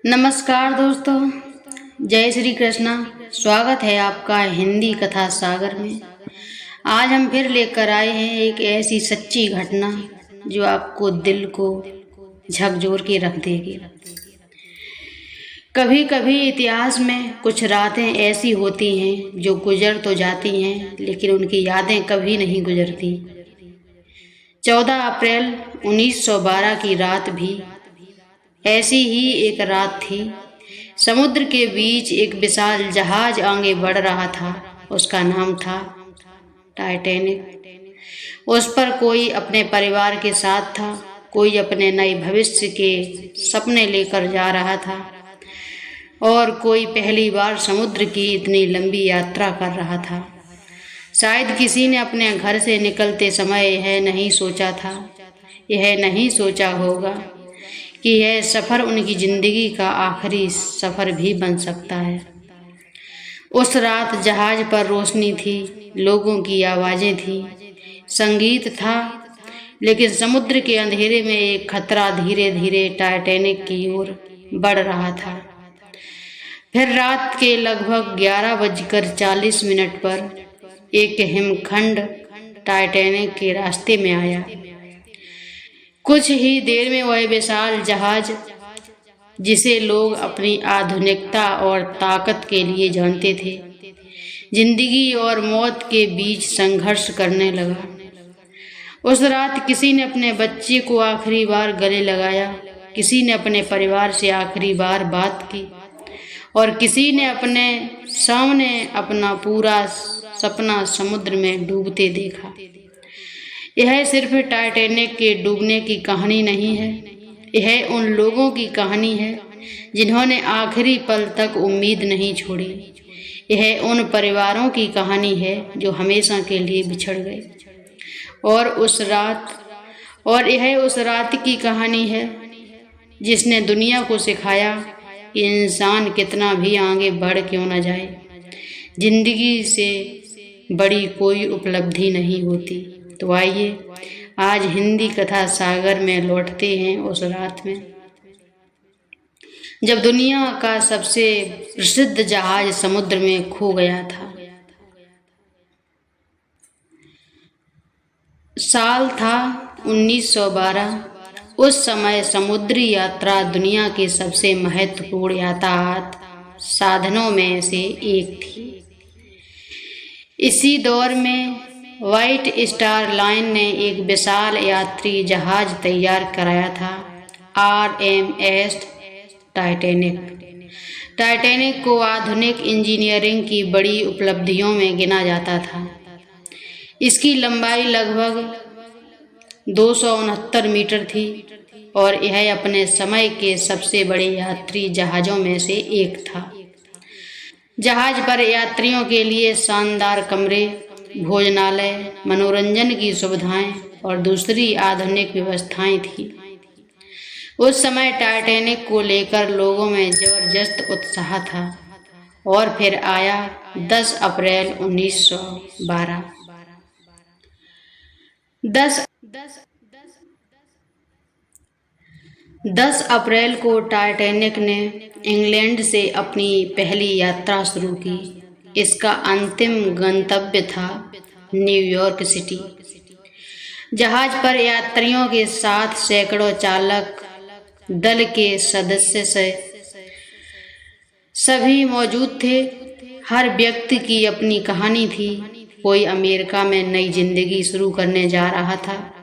नमस्कार दोस्तों, जय श्री कृष्णा। स्वागत है आपका हिंदी कथा सागर में। आज हम फिर लेकर आए हैं एक ऐसी सच्ची घटना जो आपको दिल को झकझोर के रख देगी। कभी कभी इतिहास में कुछ रातें ऐसी होती हैं जो गुजर तो जाती हैं, लेकिन उनकी यादें कभी नहीं गुजरती। 14 अप्रैल 1912 की रात भी ऐसी ही एक रात थी। समुद्र के बीच एक विशाल जहाज आगे बढ़ रहा था। उसका नाम था टाइटैनिक। उस पर कोई अपने परिवार के साथ था, कोई अपने नए भविष्य के सपने लेकर जा रहा था और कोई पहली बार समुद्र की इतनी लंबी यात्रा कर रहा था। शायद किसी ने अपने घर से निकलते समय यह नहीं सोचा होगा कि यह सफ़र उनकी ज़िंदगी का आखिरी सफ़र भी बन सकता है। उस रात जहाज़ पर रोशनी थी, लोगों की आवाज़ें थी, संगीत था, लेकिन समुद्र के अंधेरे में एक खतरा धीरे धीरे टाइटैनिक की ओर बढ़ रहा था। फिर रात के लगभग 11:40 पर एक हिमखंड टाइटैनिक के रास्ते में आया। कुछ ही देर में वह विशाल जहाज, जिसे लोग अपनी आधुनिकता और ताकत के लिए जानते थे, जिंदगी और मौत के बीच संघर्ष करने लगा। उस रात किसी ने अपने बच्चे को आखिरी बार गले लगाया, किसी ने अपने परिवार से आखिरी बार बात की और किसी ने अपने सामने अपना पूरा सपना समुद्र में डूबते देखा। यह सिर्फ टाइटैनिक के डूबने की कहानी नहीं है, यह उन लोगों की कहानी है जिन्होंने आखिरी पल तक उम्मीद नहीं छोड़ी। यह उन परिवारों की कहानी है जो हमेशा के लिए बिछड़ गए। और यह उस रात की कहानी है जिसने दुनिया को सिखाया कि इंसान कितना भी आगे बढ़ क्यों न जाए, जिंदगी से बड़ी कोई उपलब्धि नहीं होती। तो आइए आज हिंदी कथा सागर में लौटते हैं उस रात में जब दुनिया का सबसे प्रसिद्ध जहाज समुद्र में खो गया था। साल था 1912। उस समय समुद्री यात्रा दुनिया के सबसे महत्वपूर्ण यातायात साधनों में से एक थी। इसी दौर में व्हाइट स्टार लाइन ने एक विशाल यात्री जहाज तैयार कराया था, RMS टाइटैनिक को आधुनिक इंजीनियरिंग की बड़ी उपलब्धियों में गिना जाता था। इसकी लंबाई लगभग 269 मीटर थी और यह अपने समय के सबसे बड़े यात्री जहाज़ों में से एक था। जहाज पर यात्रियों के लिए शानदार कमरे, भोजनालय, मनोरंजन की सुविधाएं और दूसरी आधुनिक व्यवस्थाएं थी। उस समय टाइटैनिक को लेकर लोगों में जबरदस्त उत्साह था। और फिर आया 10 अप्रैल 1912। 10 अप्रैल को टाइटैनिक ने इंग्लैंड से अपनी पहली यात्रा शुरू की। इसका अंतिम गंतव्य था न्यूयॉर्क सिटी। जहाज पर यात्रियों के साथ सैकड़ों चालक दल के सदस्य सभी मौजूद थे। हर व्यक्ति की अपनी कहानी थी। कोई अमेरिका में नई जिंदगी शुरू करने जा रहा था,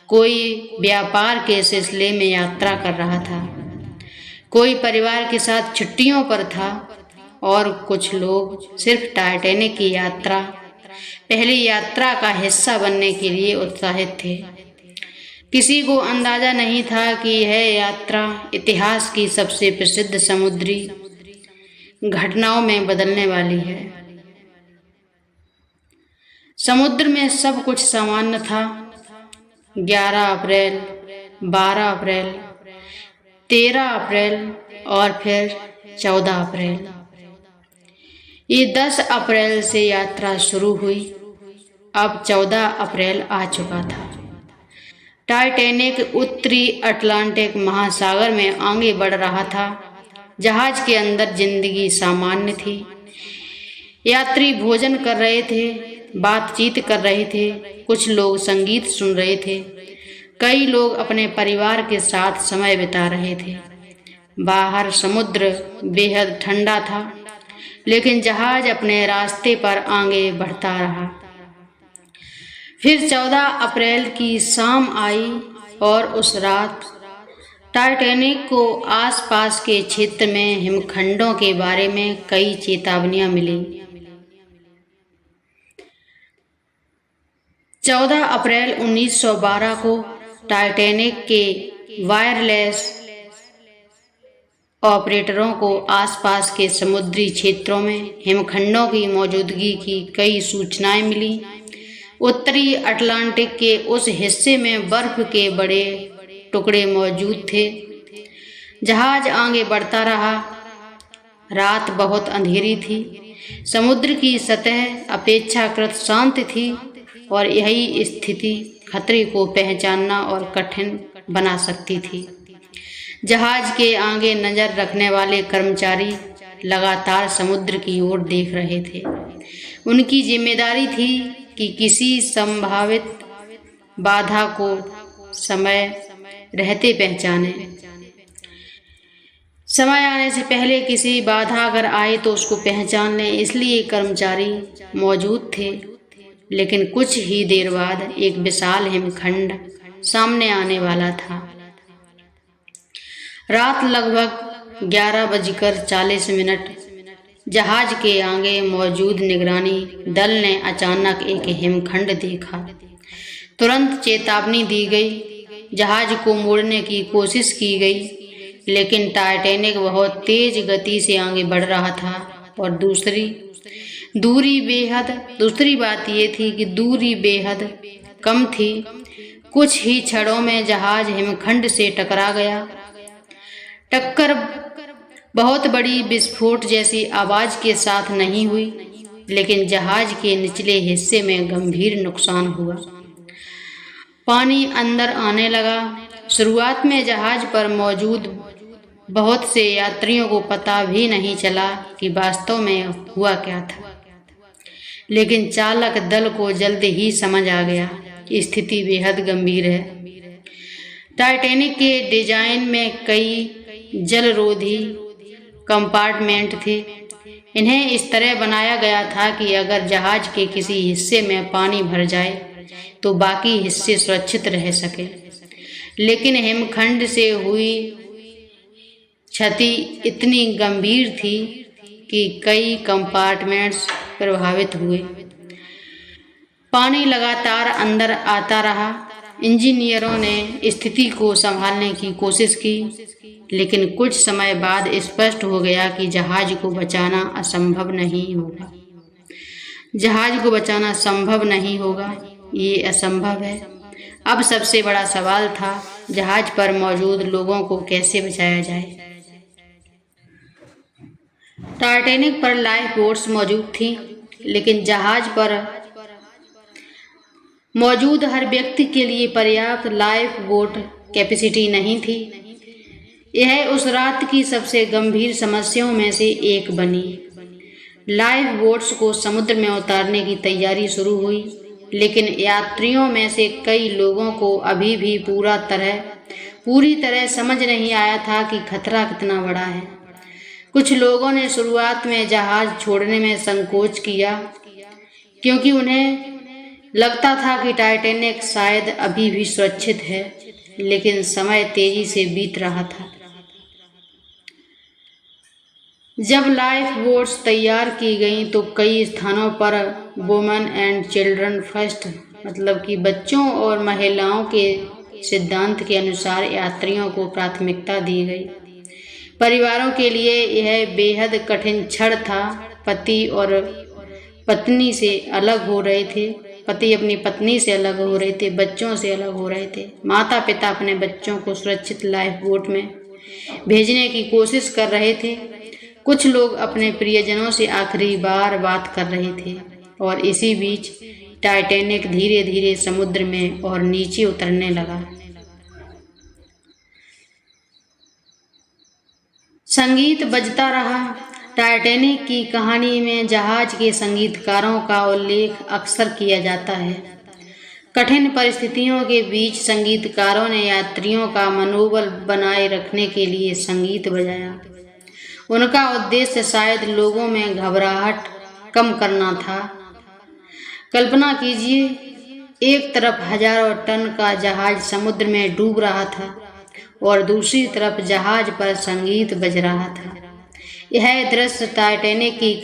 कोई व्यापार के सिलसिले में यात्रा कर रहा था, कोई परिवार के साथ छुट्टियों पर था और कुछ लोग सिर्फ टाइटैनिक की पहली यात्रा का हिस्सा बनने के लिए उत्साहित थे। किसी को अंदाजा नहीं था कि यह यात्रा इतिहास की सबसे प्रसिद्ध समुद्री घटनाओं में बदलने वाली है। समुद्र में सब कुछ सामान्य था। 11 अप्रैल, 12 अप्रैल, 13 अप्रैल और फिर 14 अप्रैल। ये 10 अप्रैल से यात्रा शुरू हुई। अब 14 अप्रैल आ चुका था। टाइटैनिक उत्तरी अटलांटिक महासागर में आगे बढ़ रहा था जहाज के अंदर जिंदगी सामान्य थी। यात्री भोजन कर रहे थे, बातचीत कर रहे थे, कुछ लोग संगीत सुन रहे थे, कई लोग अपने परिवार के साथ समय बिता रहे थे। बाहर समुद्र बेहद ठंडा था, लेकिन जहाज अपने रास्ते पर आगे बढ़ता रहा। फिर 14 अप्रैल की शाम आई और उस रात टाइटैनिक को आसपास के क्षेत्र में हिमखंडों के बारे में कई चेतावनियां मिली। 14 अप्रैल 1912 को टाइटैनिक के वायरलेस ऑपरेटरों को आसपास के समुद्री क्षेत्रों में हिमखंडों की मौजूदगी की कई सूचनाएं मिली। उत्तरी अटलांटिक के उस हिस्से में बर्फ के बड़े टुकड़े मौजूद थे। जहाज आगे बढ़ता रहा। रात बहुत अंधेरी थी। समुद्र की सतह अपेक्षाकृत शांत थी और यही स्थिति खतरे को पहचानना और कठिन बना सकती थी। जहाज के आगे नजर रखने वाले कर्मचारी लगातार समुद्र की ओर देख रहे थे। उनकी जिम्मेदारी थी कि किसी संभावित बाधा को समय रहते पहचाने। समय आने से पहले किसी बाधा अगर आए तो उसको पहचान लें, इसलिए कर्मचारी मौजूद थे। लेकिन कुछ ही देर बाद एक विशाल हिमखंड सामने आने वाला था। रात लगभग 11:40 जहाज के आगे मौजूद निगरानी दल ने अचानक एक हिमखंड देखा। तुरंत चेतावनी दी गई। जहाज को मोड़ने की कोशिश की गई, लेकिन टाइटैनिक बहुत तेज गति से आगे बढ़ रहा था और दूसरी बात यह थी कि दूरी बेहद कम थी। कुछ ही क्षणों में जहाज हिमखंड से टकरा गया। टक्कर बहुत बड़ी विस्फोट जैसी आवाज के साथ नहीं हुई, लेकिन जहाज के निचले हिस्से में गंभीर नुकसान हुआ। पानी अंदर आने लगा। शुरुआत में जहाज पर मौजूद बहुत से यात्रियों को पता भी नहीं चला कि वास्तव में हुआ क्या था, लेकिन चालक दल को जल्द ही समझ आ गया कि स्थिति बेहद गंभीर है। टाइटैनिक के डिजाइन में कई जलरोधी कंपार्टमेंट थे। इन्हें इस तरह बनाया गया था कि अगर जहाज के किसी हिस्से में पानी भर जाए तो बाकी हिस्से सुरक्षित रह सके। लेकिन हिमखंड से हुई क्षति इतनी गंभीर थी कि कई कंपार्टमेंट्स प्रभावित हुए। पानी लगातार अंदर आता रहा। इंजीनियरों ने स्थिति को संभालने की कोशिश की, लेकिन कुछ समय बाद स्पष्ट हो गया कि जहाज को बचाना असंभव नहीं होगा। ये असंभव है। अब सबसे बड़ा सवाल था, जहाज पर मौजूद लोगों को कैसे बचाया जाए। टाइटैनिक पर लाइफ बोट्स मौजूद थी, लेकिन जहाज पर मौजूद हर व्यक्ति के लिए पर्याप्त लाइफ बोट कैपेसिटी नहीं थी। यह उस रात की सबसे गंभीर समस्याओं में से एक बनी। लाइफ बोट्स को समुद्र में उतारने की तैयारी शुरू हुई, लेकिन यात्रियों में से कई लोगों को अभी भी पूरी तरह समझ नहीं आया था कि खतरा कितना बड़ा है। कुछ लोगों ने शुरुआत में जहाज छोड़ने में संकोच किया, क्योंकि उन्हें लगता था कि टाइटैनिक शायद अभी भी सुरक्षित है। लेकिन समय तेजी से बीत रहा था। जब लाइफ बोट्स तैयार की गईं तो कई स्थानों पर वुमेन एंड चिल्ड्रन फर्स्ट, मतलब कि बच्चों और महिलाओं के सिद्धांत के अनुसार यात्रियों को प्राथमिकता दी गई। परिवारों के लिए यह बेहद कठिन क्षण था। पति अपनी पत्नी से अलग हो रहे थे, बच्चों से अलग हो रहे थे। माता पिता अपने बच्चों को सुरक्षित लाइफ बोट में भेजने की कोशिश कर रहे थे। कुछ लोग अपने प्रियजनों से आखिरी बार बात कर रहे थे, और इसी बीच टाइटैनिक धीरे धीरे समुद्र में और नीचे उतरने लगा। संगीत बजता रहा। टाइटैनिक की कहानी में जहाज के संगीतकारों का उल्लेख अक्सर किया जाता है। कठिन परिस्थितियों के बीच संगीतकारों ने यात्रियों का मनोबल बनाए रखने के लिए संगीत बजाया। उनका उद्देश्य शायद लोगों में घबराहट कम करना था। कल्पना कीजिए, एक तरफ हजारों टन का जहाज समुद्र में डूब रहा था और दूसरी तरफ जहाज पर संगीत बज रहा था। यह दृश्य टाइटैनिक की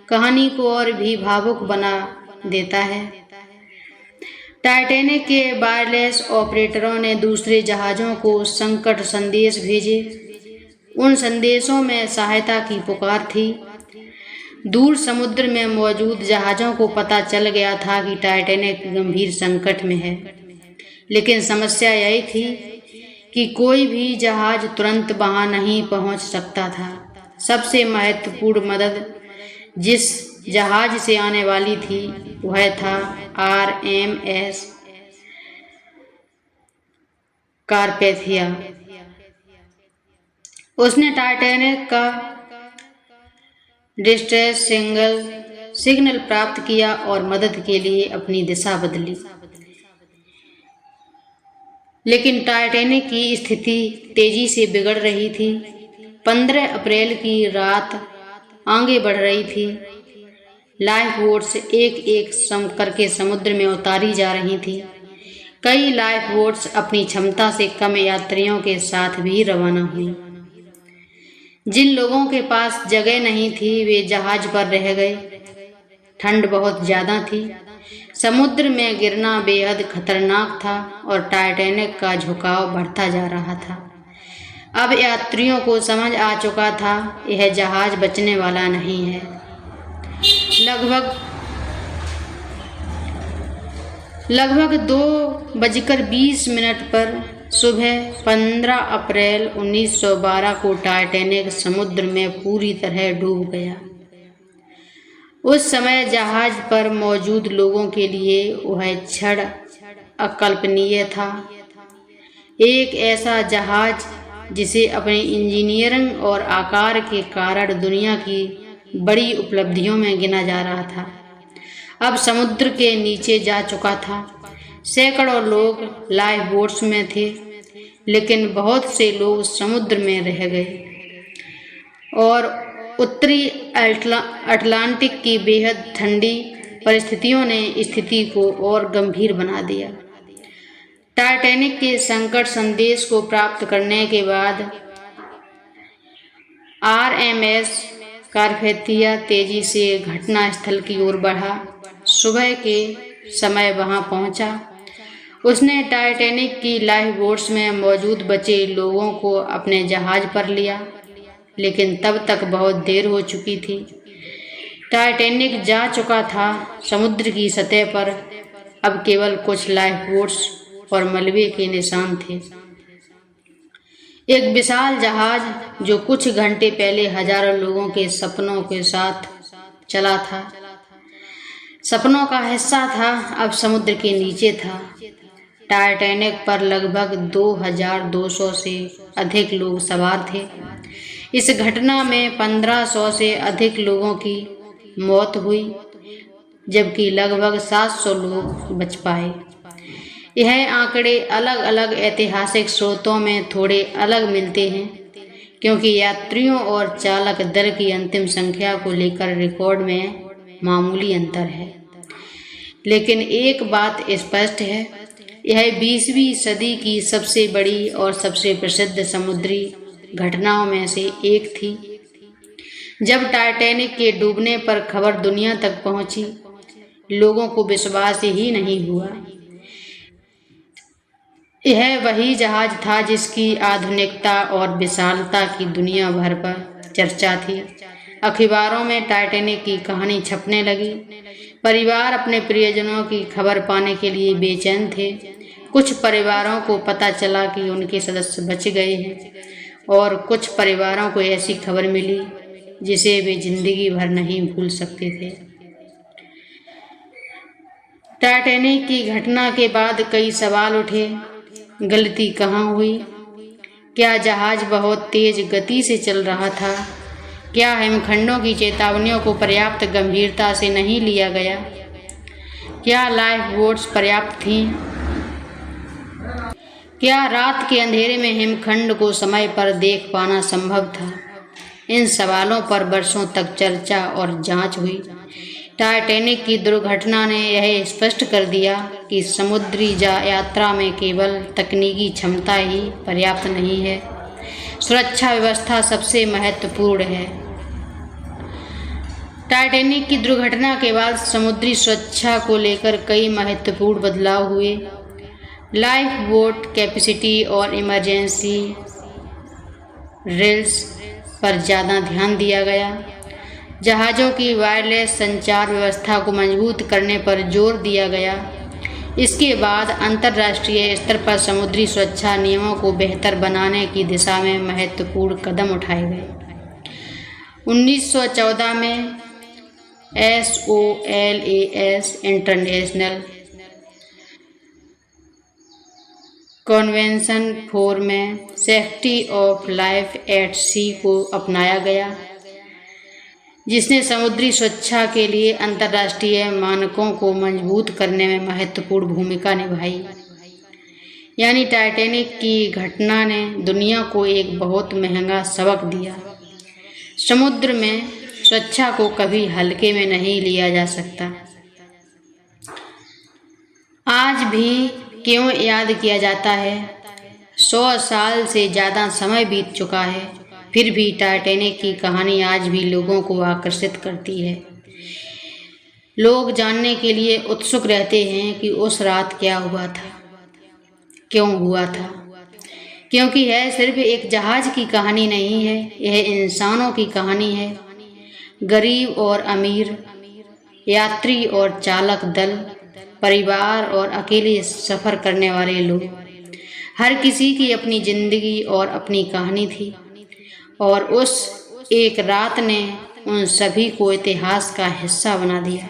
कहानी को और भी भावुक बना देता है। टाइटैनिक के वायरलेस ऑपरेटरों ने दूसरे जहाज़ों को संकट संदेश भेजे। उन संदेशों में सहायता की पुकार थी। दूर समुद्र में मौजूद जहाज़ों को पता चल गया था कि टाइटैनिक गंभीर संकट में है, लेकिन समस्या यही थी कि कोई भी जहाज तुरंत वहां नहीं पहुंच सकता था। सबसे महत्वपूर्ण मदद जिस जहाज से आने वाली थी वह था RMS कारपेथिया। उसने टाइटैनिक का डिस्ट्रेस सिग्नल प्राप्त किया और मदद के लिए अपनी दिशा बदली। लेकिन टाइटैनिक की स्थिति तेजी से बिगड़ रही थी। 15 अप्रैल की रात आगे बढ़ रही थी। लाइफ बोट्स एक एक करके समुद्र में उतारी जा रही थी। कई लाइफ बोट्स अपनी क्षमता से कम यात्रियों के साथ भी रवाना हुई। जिन लोगों के पास जगह नहीं थी वे जहाज पर रह गए। ठंड बहुत ज्यादा थी। समुद्र में गिरना बेहद खतरनाक था और टाइटैनिक का झुकाव बढ़ता जा रहा था। अब यात्रियों को समझ आ चुका था यह जहाज बचने वाला नहीं है। लगभग 2:20 पर सुबह 15 अप्रैल 1912 को टाइटैनिक समुद्र में पूरी तरह डूब गया। उस समय जहाज पर मौजूद लोगों के लिए वह क्षण अकल्पनीय था। एक ऐसा जहाज जिसे अपने इंजीनियरिंग और आकार के कारण दुनिया की बड़ी उपलब्धियों में गिना जा रहा था, अब समुद्र के नीचे जा चुका था। सैकड़ों लोग लाइफ बोट्स में थे, लेकिन बहुत से लोग समुद्र में रह गए और उत्तरी अटलांटिक की बेहद ठंडी परिस्थितियों ने स्थिति को और गंभीर बना दिया। टाइटैनिक के संकट संदेश को प्राप्त करने के बाद RMS कारपेथिया तेजी से घटनास्थल की ओर बढ़ा। सुबह के समय वहां पहुंचा। उसने टाइटैनिक की लाइफ बोट्स में मौजूद बचे लोगों को अपने जहाज पर लिया, लेकिन तब तक बहुत देर हो चुकी थी। टाइटैनिक जा चुका था। समुद्र की सतह पर अब केवल कुछ लाइफ बोट्स और मलबे के निशान थे। एक विशाल जहाज जो कुछ घंटे पहले हजारों लोगों के सपनों के साथ चला था, सपनों का हिस्सा था, अब समुद्र के नीचे था। टाइटैनिक पर लगभग 2200 से अधिक लोग सवार थे। इस घटना में 1500 से अधिक लोगों की मौत हुई, जबकि लगभग 700 लोग बच पाए। यह आंकड़े अलग अलग ऐतिहासिक स्रोतों में थोड़े अलग मिलते हैं, क्योंकि यात्रियों और चालक दल की अंतिम संख्या को लेकर रिकॉर्ड में मामूली अंतर है। लेकिन एक बात स्पष्ट है, यह 20वीं सदी की सबसे बड़ी और सबसे प्रसिद्ध समुद्री घटनाओं में से एक थी। जब टाइटैनिक के डूबने पर खबर दुनिया तक पहुंची, लोगों को विश्वास ही नहीं हुआ। यह वही जहाज था जिसकी आधुनिकता और विशालता की दुनिया भर पर चर्चा थी। अखबारों में टाइटैनिक की कहानी छपने लगी। परिवार अपने प्रियजनों की खबर पाने के लिए बेचैन थे। कुछ परिवारों को पता चला कि उनके सदस्य बच गए हैं और कुछ परिवारों को ऐसी खबर मिली जिसे वे जिंदगी भर नहीं भूल सकते थे। टाइटैनिक की घटना के बाद कई सवाल उठे। गलती कहाँ हुई? क्या जहाज बहुत तेज गति से चल रहा था? क्या हिमखंडों की चेतावनियों को पर्याप्त गंभीरता से नहीं लिया गया? क्या लाइफ बोट्स पर्याप्त थीं? क्या रात के अंधेरे में हिमखंड को समय पर देख पाना संभव था? इन सवालों पर वर्षों तक चर्चा और जांच हुई। टाइटैनिक की दुर्घटना ने यह स्पष्ट कर दिया कि समुद्री यात्रा में केवल तकनीकी क्षमता ही पर्याप्त नहीं है, सुरक्षा व्यवस्था सबसे महत्वपूर्ण है। टाइटैनिक की दुर्घटना के बाद समुद्री सुरक्षा को लेकर कई महत्वपूर्ण बदलाव हुए। लाइफ बोट कैपेसिटी और इमरजेंसी ड्रिल्स पर ज़्यादा ध्यान दिया गया। जहाज़ों की वायरलेस संचार व्यवस्था को मजबूत करने पर जोर दिया गया। इसके बाद अंतर्राष्ट्रीय स्तर पर समुद्री सुरक्षा नियमों को बेहतर बनाने की दिशा में महत्वपूर्ण कदम उठाए गए। 1914 में SOLAS इंटरनेशनल कन्वेंशन फॉर में सेफ्टी ऑफ लाइफ एट सी को अपनाया गया, जिसने समुद्री सुरक्षा के लिए अंतर्राष्ट्रीय मानकों को मजबूत करने में महत्वपूर्ण भूमिका निभाई। यानी टाइटैनिक की घटना ने दुनिया को एक बहुत महंगा सबक दिया। समुद्र में सुरक्षा को कभी हल्के में नहीं लिया जा सकता। आज भी क्यों याद किया जाता है? 100 साल से ज़्यादा समय बीत चुका है, फिर भी टाइटैनिक की कहानी आज भी लोगों को आकर्षित करती है। लोग जानने के लिए उत्सुक रहते हैं कि उस रात क्या हुआ था, क्यों हुआ था, क्योंकि यह सिर्फ एक जहाज की कहानी नहीं है, यह इंसानों की कहानी है। गरीब और अमीर, यात्री और चालक दल, परिवार और अकेले सफ़र करने वाले लोग, हर किसी की अपनी ज़िंदगी और अपनी कहानी थी। और उस एक रात ने उन सभी को इतिहास का हिस्सा बना दिया।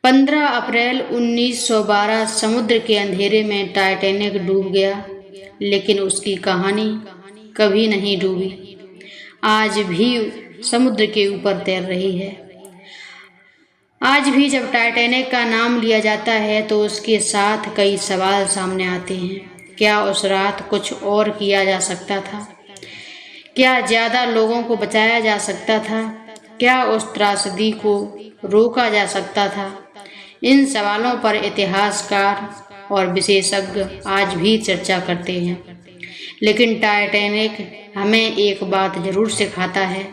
15 अप्रैल 1912 समुद्र के अंधेरे में टाइटैनिक डूब गया, लेकिन उसकी कहानी कभी नहीं डूबी। आज भी समुद्र के ऊपर तैर रही है। आज भी जब टाइटैनिक का नाम लिया जाता है तो उसके साथ कई सवाल सामने आते हैं। क्या उस रात कुछ और किया जा सकता था? क्या ज़्यादा लोगों को बचाया जा सकता था? क्या उस त्रासदी को रोका जा सकता था? इन सवालों पर इतिहासकार और विशेषज्ञ आज भी चर्चा करते हैं। लेकिन टाइटैनिक हमें एक बात जरूर सिखाता है,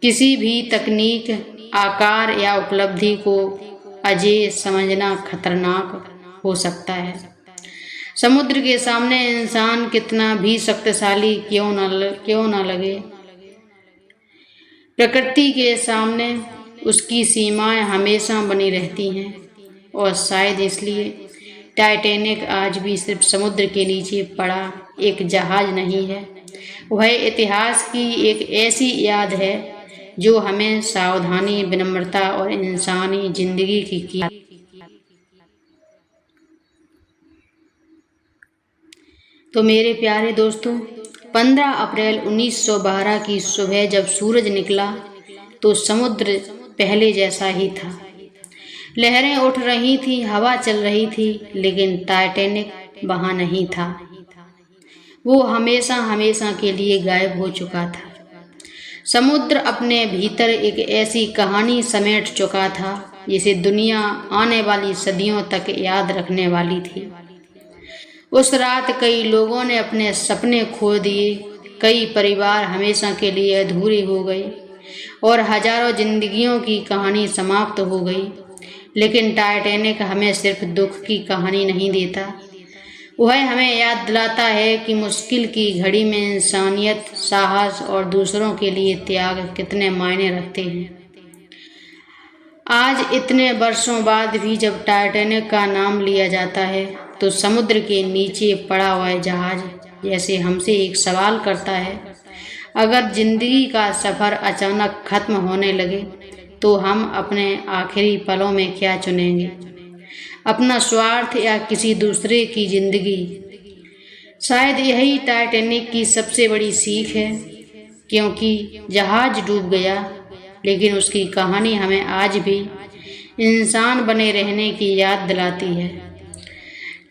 किसी भी तकनीक, आकार या उपलब्धि को अजेय समझना खतरनाक हो सकता है। समुद्र के सामने इंसान कितना भी शक्तिशाली क्यों न लगे, प्रकृति के सामने उसकी सीमाएं हमेशा बनी रहती हैं। और शायद इसलिए टाइटैनिक आज भी सिर्फ समुद्र के नीचे पड़ा एक जहाज नहीं है, वह इतिहास की एक ऐसी याद है जो हमें सावधानी, विनम्रता और इंसानी जिंदगी की तो मेरे प्यारे दोस्तों, 15 अप्रैल 1912 की सुबह जब सूरज निकला तो समुद्र पहले जैसा ही था। लहरें उठ रही थी, हवा चल रही थी, लेकिन टाइटैनिक वहाँ नहीं था। वो हमेशा हमेशा के लिए गायब हो चुका था। समुद्र अपने भीतर एक ऐसी कहानी समेट चुका था जिसे दुनिया आने वाली सदियों तक याद रखने वाली थी। उस रात कई लोगों ने अपने सपने खो दिए, कई परिवार हमेशा के लिए अधूरे हो गए और हजारों जिंदगियों की कहानी समाप्त हो गई। लेकिन टाइटैनिक हमें सिर्फ दुख की कहानी नहीं देता, वह हमें याद दिलाता है कि मुश्किल की घड़ी में इंसानियत, साहस और दूसरों के लिए त्याग कितने मायने रखते हैं। आज इतने वर्षों बाद भी जब टाइटैनिक का नाम लिया जाता है तो समुद्र के नीचे पड़ा हुआ जहाज जैसे हमसे एक सवाल करता है, अगर जिंदगी का सफ़र अचानक खत्म होने लगे तो हम अपने आखिरी पलों में क्या चुनेंगे, अपना स्वार्थ या किसी दूसरे की जिंदगी? शायद यही टाइटैनिक की सबसे बड़ी सीख है, क्योंकि जहाज डूब गया लेकिन उसकी कहानी हमें आज भी इंसान बने रहने की याद दिलाती है।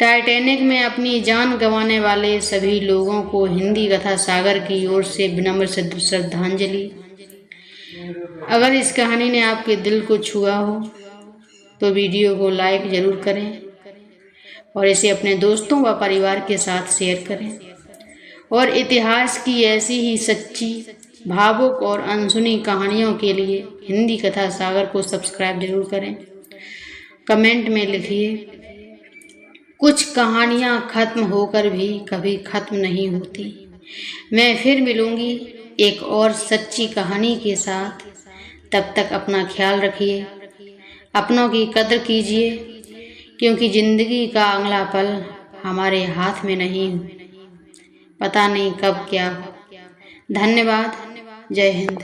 टाइटैनिक में अपनी जान गंवाने वाले सभी लोगों को हिंदी कथा सागर की ओर से विनम्र श्रद्धांजलि। अगर इस कहानी ने आपके दिल को छुआ हो तो वीडियो को लाइक ज़रूर करें और इसे अपने दोस्तों व परिवार के साथ शेयर करें। और इतिहास की ऐसी ही सच्ची, भावुक और अनसुनी कहानियों के लिए हिंदी कथा सागर को सब्सक्राइब जरूर करें। कमेंट में लिखिए, कुछ कहानियाँ खत्म होकर भी कभी खत्म नहीं होती। मैं फिर मिलूँगी एक और सच्ची कहानी के साथ। तब तक अपना ख्याल रखिए, अपनों की कदर कीजिए, क्योंकि ज़िंदगी का अगला पल हमारे हाथ में नहीं, पता नहीं कब क्या हो। धन्यवाद। जय हिंद।